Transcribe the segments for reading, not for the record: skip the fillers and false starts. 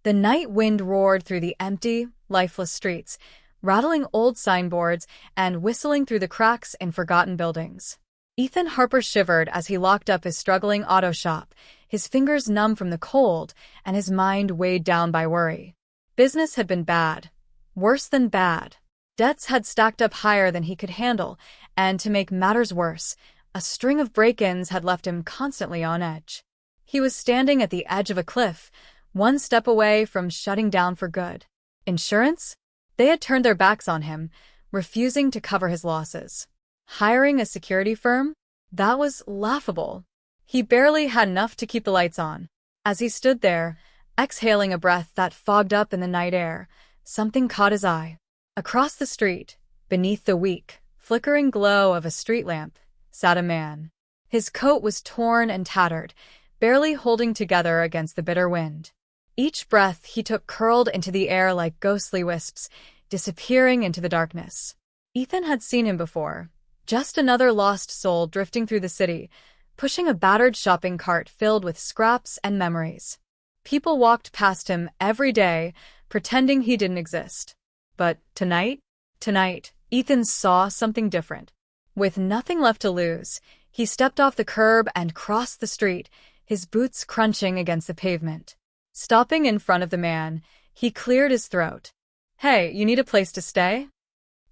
The night wind roared through the empty, lifeless streets, rattling old signboards and whistling through the cracks in forgotten buildings. Ethan Harper shivered as he locked up his struggling auto shop, his fingers numb from the cold and his mind weighed down by worry. Business had been bad. Worse than bad. Debts had stacked up higher than he could handle, and to make matters worse, a string of break-ins had left him constantly on edge. He was standing at the edge of a cliff, one step away from shutting down for good. Insurance? They had turned their backs on him, refusing to cover his losses. Hiring a security firm? That was laughable. He barely had enough to keep the lights on. As he stood there, exhaling a breath that fogged up in the night air, something caught his eye. Across the street, beneath the weak, flickering glow of a street lamp, sat a man. His coat was torn and tattered, barely holding together against the bitter wind. Each breath he took curled into the air like ghostly wisps, disappearing into the darkness. Ethan had seen him before, just another lost soul drifting through the city, pushing a battered shopping cart filled with scraps and memories. People walked past him every day, pretending he didn't exist. But tonight, Ethan saw something different. With nothing left to lose, he stepped off the curb and crossed the street, his boots crunching against the pavement. Stopping in front of the man, he cleared his throat. "Hey, you need a place to stay?"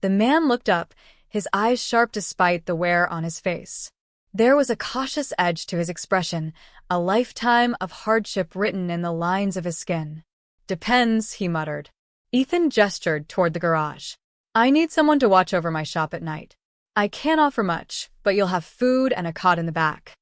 The man looked up, his eyes sharp despite the wear on his face. There was a cautious edge to his expression, a lifetime of hardship written in the lines of his skin. "Depends," he muttered. Ethan gestured toward the garage. "I need someone to watch over my shop at night. I can't offer much, but you'll have food and a cot in the back."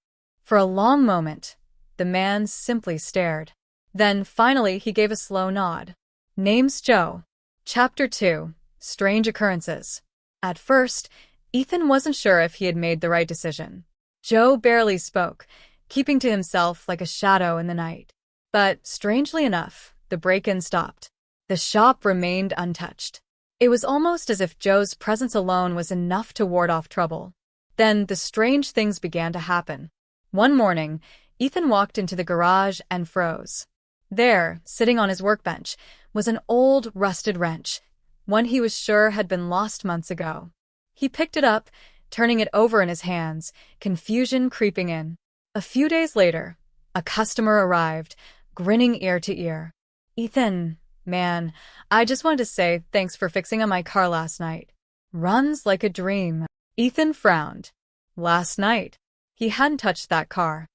For a long moment, the man simply stared. Then, finally, he gave a slow nod. "Name's Joe." Chapter 2. Strange Occurrences. At first, Ethan wasn't sure if he had made the right decision. Joe barely spoke, keeping to himself like a shadow in the night. But, strangely enough, the break-in stopped. The shop remained untouched. It was almost as if Joe's presence alone was enough to ward off trouble. Then, the strange things began to happen. One morning, Ethan walked into the garage and froze. There, sitting on his workbench, was an old, rusted wrench, one he was sure had been lost months ago. He picked it up, turning it over in his hands, confusion creeping in. A few days later, a customer arrived, grinning ear to ear. "Ethan, man, I just wanted to say thanks for fixing up my car last night. Runs like a dream." Ethan frowned. Last night. He hadn't touched that car.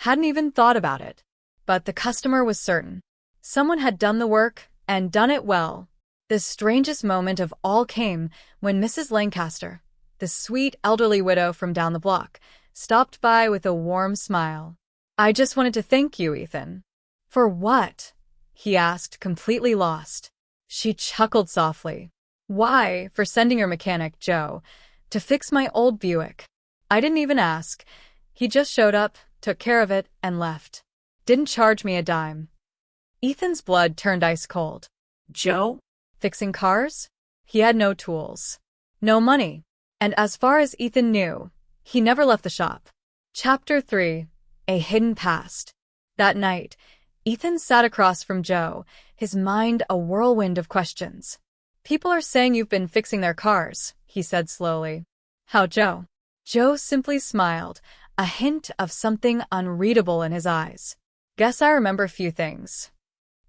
Hadn't even thought about it. But the customer was certain. Someone had done the work, and done it well. The strangest moment of all came when Mrs. Lancaster, the sweet elderly widow from down the block, stopped by with a warm smile. "I just wanted to thank you, Ethan." "For what?" he asked, completely lost. She chuckled softly. "Why, for sending your mechanic, Joe, to fix my old Buick. I didn't even ask. He just showed up, took care of it, and left. Didn't charge me a dime." Ethan's blood turned ice cold. Joe? Fixing cars? He had no tools. No money. And as far as Ethan knew, he never left the shop. Chapter 3. A Hidden Past. That night, Ethan sat across from Joe, his mind a whirlwind of questions. "People are saying you've been fixing their cars," he said slowly. "How, Joe?" Joe simply smiled, a hint of something unreadable in his eyes. "Guess I remember a few things."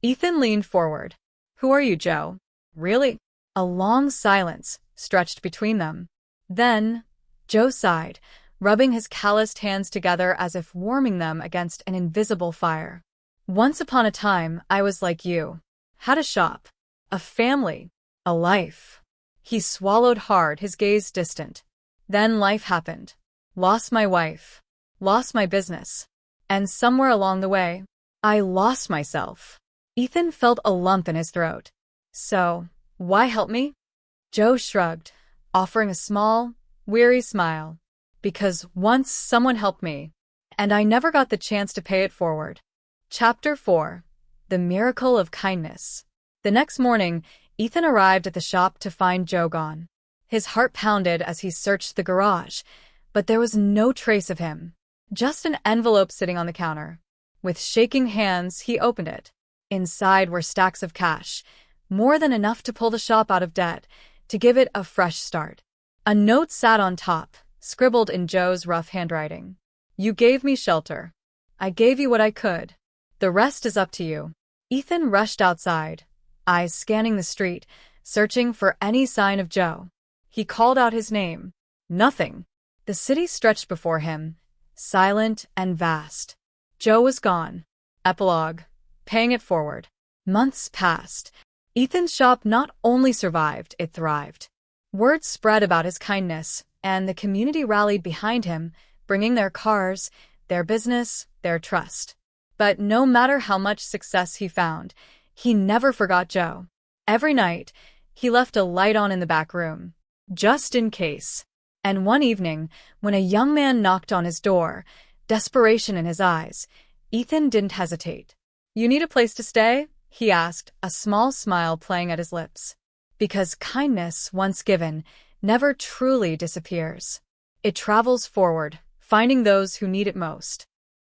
Ethan leaned forward. "Who are you, Joe?" "Really?" A long silence stretched between them. Then, Joe sighed, rubbing his calloused hands together as if warming them against an invisible fire. "Once upon a time, I was like you. Had a shop. A family. A life." He swallowed hard, his gaze distant. "Then life happened. Lost my wife. Lost my business. And somewhere along the way, I lost myself." Ethan felt a lump in his throat. "So, why help me?" Joe shrugged, offering a small, weary smile. "Because once someone helped me, and I never got the chance to pay it forward." Chapter 4. The Miracle of Kindness. The next morning, Ethan arrived at the shop to find Joe gone. His heart pounded as he searched the garage, but there was no trace of him. Just an envelope sitting on the counter. With shaking hands, he opened it. Inside were stacks of cash, more than enough to pull the shop out of debt, to give it a fresh start. A note sat on top, scribbled in Joe's rough handwriting. "You gave me shelter. I gave you what I could. The rest is up to you." Ethan rushed outside, eyes scanning the street, searching for any sign of Joe. He called out his name. Nothing. The city stretched before him, silent and vast. Joe was gone. Epilogue. Paying it forward. Months passed. Ethan's shop not only survived, it thrived. Word spread about his kindness, and the community rallied behind him, bringing their cars, their business, their trust. But no matter how much success he found, he never forgot Joe. Every night, he left a light on in the back room, just in case. And one evening, when a young man knocked on his door, desperation in his eyes, Ethan didn't hesitate. "You need a place to stay?" he asked, a small smile playing at his lips. Because kindness, once given, never truly disappears. It travels forward, finding those who need it most.